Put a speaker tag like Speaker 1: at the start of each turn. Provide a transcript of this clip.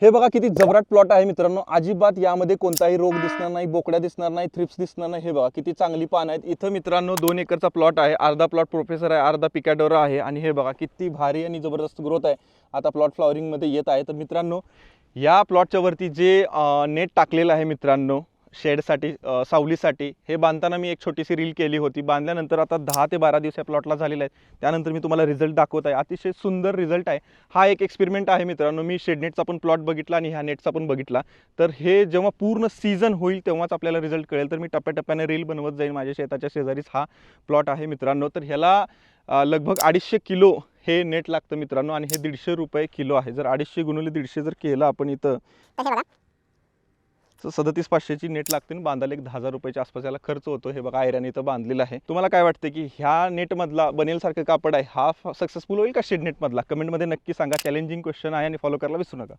Speaker 1: हे बघा किती जबराट प्लॉट आहे मित्रांनो. अजिबात यामध्ये कोणताही रोग दिसणार नाही, बोकड्या दिसणार नाही, थ्रिप्स दिसणार नाही. हे बघा किती चांगली पान आहेत. इथं मित्रांनो 2 एकरचा प्लॉट आहे. अर्धा प्लॉट प्रोफेसर आहे, अर्धा पिकॅडोरा आहे. आणि हे बघा किती भारी आणि जबरदस्त ग्रोथ आहे. आता प्लॉट फ्लॉवरिंग मध्ये येत आहे. तर मित्रांनो या प्लॉटच्या वरती जे नेट टाकलेलं आहे मित्रांनो शेडसाठी, सावलीसाठी, हे बांधताना मी एक छोटीशी रील केली होती. बांधल्यानंतर आता 10 ते 12 दिवस या प्लॉटला झालेला आहे. त्यानंतर मी तुम्हाला रिझल्ट दाखवत आहे. अतिशय सुंदर रिझल्ट आहे. हा एक एक्सपेरिमेंट आहे मित्रांनो. मी शेडनेटचा पण प्लॉट बघितला आणि ह्या नेटचा पण बघितला. तर हे जेव्हा पूर्ण सीझन होईल तेव्हाच आपल्याला रिझल्ट कळेल. तर मी टप्प्याटप्प्याने रील बनवत जाईल. माझ्या शेताच्या शेजारीच हा प्लॉट आहे मित्रांनो. तर ह्याला लगभग 250 किलो हे नेट लागतं मित्रांनो. आणि हे 150 रुपये किलो आहे. जर 250 गुणिले 150 जर केलं आपण इथं तर 37,500ची नेट लागते. आणि बांधायला एक 10,000 रुपयाच्या आसपास याला खर्च होतो. हे बघा आयर्याने इथं बांधलेलं आहे. तुम्हाला काय वाटतं की ह्या नेटमधला बनेल सारखं कापड आहे हा सक्सेसफुल होईल का शेड नेटमधला? कमेंटमध्ये नक्की सांगा. चॅलेंजिंग क्वेश्चन आहे आणि फॉलो करायला विसरू नका.